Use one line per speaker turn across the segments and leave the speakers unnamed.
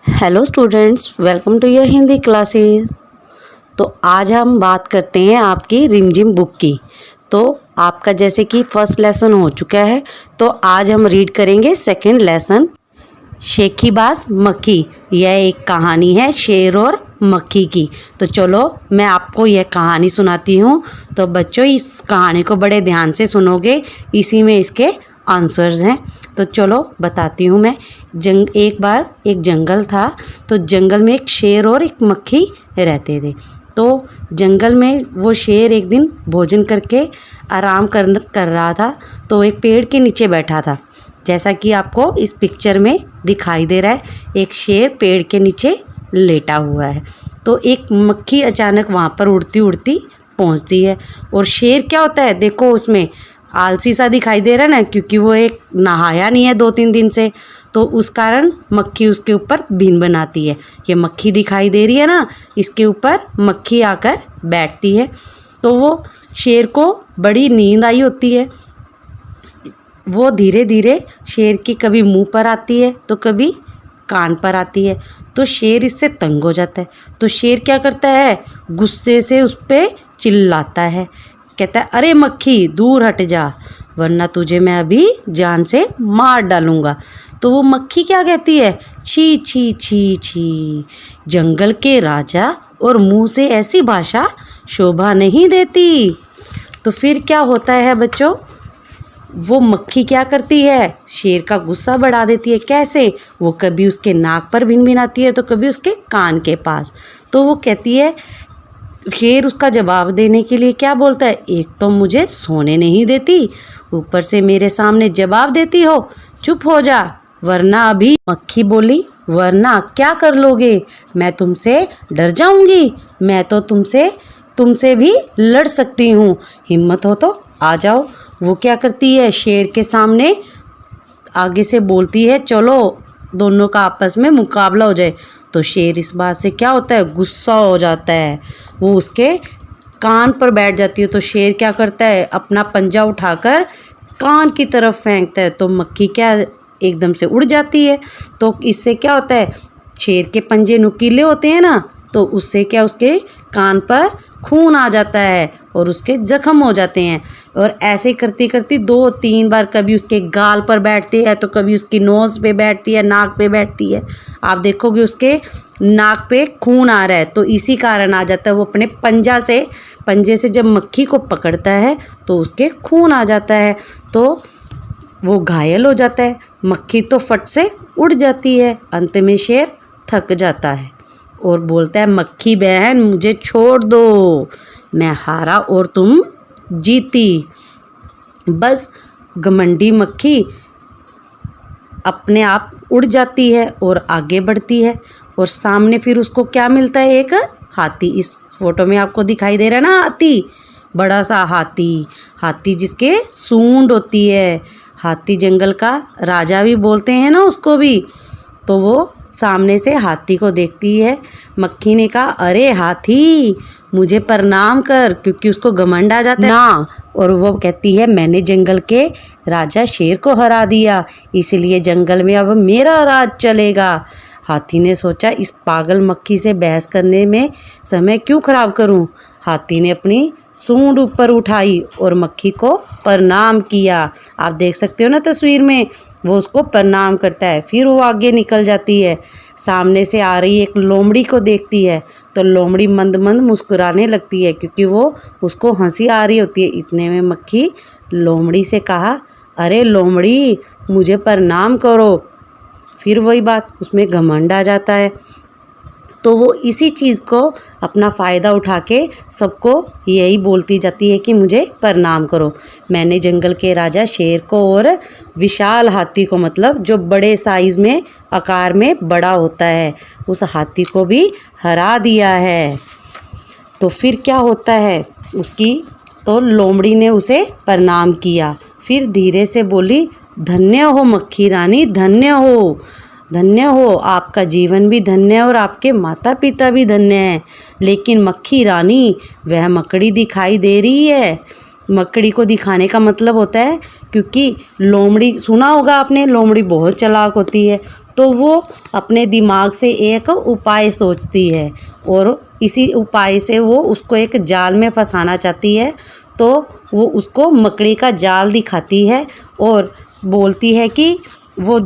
Hello students, welcome to your Hindi classes. तो आज हम बात करते हैं आपकी रिमझिम बुक की। तो आपका जैसे कि फर्स्ट लेसन हो चुका है, तो आज हम रीड करेंगे सेकंड लेसन, शेखीबाज मक्खी। यह एक कहानी है शेर और मक्खी की। तो चलो मैं आपको यह कहानी सुनाती हूँ। तो बच्चों, इस कहानी को बड़े ध्यान से सुनोगे, इसी में इसके आंसर्स हैं। तो चलो बताती हूँ मैं। एक बार एक जंगल था। तो जंगल में एक शेर और एक मक्खी रहते थे। तो जंगल में वो शेर एक दिन भोजन करके आराम कर रहा था। तो एक पेड़ के नीचे बैठा था, जैसा कि आपको इस पिक्चर में दिखाई दे रहा है। एक शेर पेड़ के नीचे लेटा हुआ है। तो एक मक्खी अचानक वहाँ पर उड़ती उड़ती पहुँचती है। और शेर क्या होता है, देखो उसमें आलसी सा दिखाई दे रहा है ना, क्योंकि वो एक नहाया नहीं है 2-3 दिन से। तो उस कारण मक्खी उसके ऊपर बीन बनाती है। ये मक्खी दिखाई दे रही है ना, इसके ऊपर मक्खी आकर बैठती है। तो वो शेर को बड़ी नींद आई होती है। वो धीरे धीरे शेर की कभी मुंह पर आती है तो कभी कान पर आती है। तो शेर इससे तंग हो जाता है। तो शेर क्या करता है, गुस्से से उस पर चिल्लाता है। कहता है, अरे मक्खी दूर हट जा, वरना तुझे मैं अभी जान से मार डालूंगा। तो वो मक्खी क्या कहती है, छी छी छी छी, जंगल के राजा और मुंह से ऐसी भाषा शोभा नहीं देती। तो फिर क्या होता है बच्चों, वो मक्खी क्या करती है, शेर का गुस्सा बढ़ा देती है। कैसे, वो कभी उसके नाक पर भिनभिनाती है तो कभी उसके कान के पास। तो वो कहती है, शेर उसका जवाब देने के लिए क्या बोलता है, एक तो मुझे सोने नहीं देती, ऊपर से मेरे सामने जवाब देती हो, चुप हो जा वरना अभी। मक्खी बोली, वरना क्या कर लोगे, मैं तुमसे डर जाऊंगी, मैं तो तुमसे भी लड़ सकती हूँ, हिम्मत हो तो आ जाओ। वो क्या करती है, शेर के सामने आगे से बोलती है, चलो दोनों का आपस में मुकाबला हो जाए। तो शेर इस बात से क्या होता है, गुस्सा हो जाता है। वो उसके कान पर बैठ जाती है। तो शेर क्या करता है, अपना पंजा उठाकर कान की तरफ फेंकता है। तो मक्खी क्या एकदम से उड़ जाती है। तो इससे क्या होता है, शेर के पंजे नुकीले होते हैं ना, तो उससे क्या उसके कान पर खून आ जाता है और उसके जख्म हो जाते हैं। और ऐसे करती करती 2-3 बार कभी उसके गाल पर बैठती है तो कभी उसकी नोज़ पे बैठती है, नाक पे बैठती है। आप देखोगे उसके नाक पे खून आ रहा है, तो इसी कारण आ जाता है। वो अपने पंजे से जब मक्खी को पकड़ता है तो उसके खून आ जाता है। तो वो घायल हो जाता है। मक्खी तो फट से उड़ जाती है। अंत में शेर थक जाता है और बोलता है, मक्खी बहन मुझे छोड़ दो, मैं हारा और तुम जीती। बस घमंडी मक्खी अपने आप उड़ जाती है और आगे बढ़ती है। और सामने फिर उसको क्या मिलता है, एक हाथी। इस फोटो में आपको दिखाई दे रहा है ना, हाथी, बड़ा सा हाथी जिसके सूंड होती है। हाथी जंगल का राजा भी बोलते हैं ना उसको भी। तो वो सामने से हाथी को देखती है। मक्खी ने कहा, अरे हाथी मुझे प्रणाम कर, क्योंकि उसको घमंड आ जाता है ना। और वो कहती है, मैंने जंगल के राजा शेर को हरा दिया, इसलिए जंगल में अब मेरा राज चलेगा। हाथी ने सोचा, इस पागल मक्खी से बहस करने में समय क्यों खराब करूं। हाथी ने अपनी सूंड ऊपर उठाई और मक्खी को प्रणाम किया। आप देख सकते हो ना तस्वीर में, वो उसको प्रणाम करता है। फिर वो आगे निकल जाती है। सामने से आ रही एक लोमड़ी को देखती है। तो लोमड़ी मंद मंद मुस्कुराने लगती है, क्योंकि वो उसको हंसी आ रही होती है। इतने में मक्खी लोमड़ी से कहा, अरे लोमड़ी मुझे प्रणाम करो। फिर वही बात, उसमें घमंड आ जाता है। तो वो इसी चीज़ को अपना फ़ायदा उठा के सबको यही बोलती जाती है कि मुझे प्रणाम करो। मैंने जंगल के राजा शेर को और विशाल हाथी को, मतलब जो बड़े साइज़ में आकार में बड़ा होता है, उस हाथी को भी हरा दिया है। तो फिर क्या होता है तो लोमड़ी ने उसे प्रणाम किया। फिर धीरे से बोली, धन्य हो मक्खी रानी, धन्य हो, आपका जीवन भी धन्य है और आपके माता पिता भी धन्य हैं। लेकिन मक्खी रानी, वह मकड़ी दिखाई दे रही है, मकड़ी को दिखाने का मतलब होता है, क्योंकि लोमड़ी सुना होगा आपने, लोमड़ी बहुत चालाक होती है, तो वो अपने दिमाग से एक उपाय सोचती है और इसी उपाय से वो उसको एक जाल में फंसाना चाहती है। तो वो उसको मकड़ी का जाल दिखाती है और बोलती है कि वो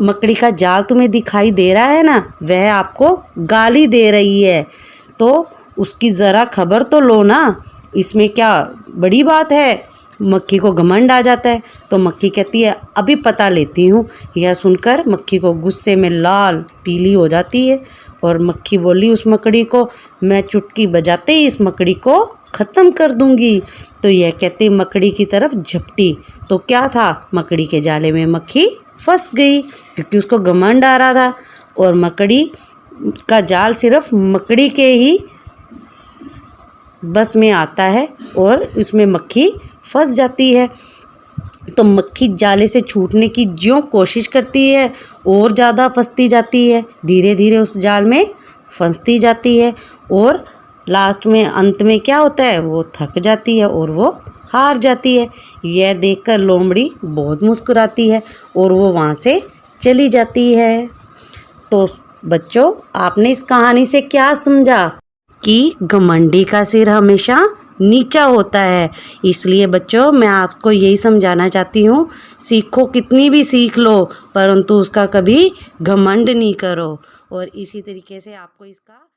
मकड़ी का जाल तुम्हें दिखाई दे रहा है ना, वह आपको गाली दे रही है, तो उसकी ज़रा खबर तो लो ना, इसमें क्या बड़ी बात है। मक्खी को घमंड आ जाता है, तो मक्खी कहती है अभी पता लेती हूँ। यह सुनकर मक्खी को गुस्से में लाल पीली हो जाती है और मक्खी बोली उस मकड़ी को, मैं चुटकी बजाते ही इस मकड़ी को ख़त्म कर दूंगी। तो यह कहते मकड़ी की तरफ झपटी, तो क्या था, मकड़ी के जाले में मक्खी फंस गई, क्योंकि उसको घमंड आ रहा था और मकड़ी का जाल सिर्फ मकड़ी के ही बस में आता है और उसमें मक्खी फंस जाती है। तो मक्खी जाले से छूटने की ज्यों कोशिश करती है और ज़्यादा फंसती जाती है, धीरे धीरे उस जाल में फंसती जाती है और लास्ट में अंत में क्या होता है, वो थक जाती है और वो हार जाती है। यह देखकर लोमड़ी बहुत मुस्कुराती है और वो वहाँ से चली जाती है। तो बच्चों, आपने इस कहानी से क्या समझा कि घमंडी का सिर हमेशा नीचा होता है। इसलिए बच्चों, मैं आपको यही समझाना चाहती हूँ, सीखो कितनी भी सीख लो, परंतु उसका कभी घमंड नहीं करो। और इसी तरीके से आपको इसका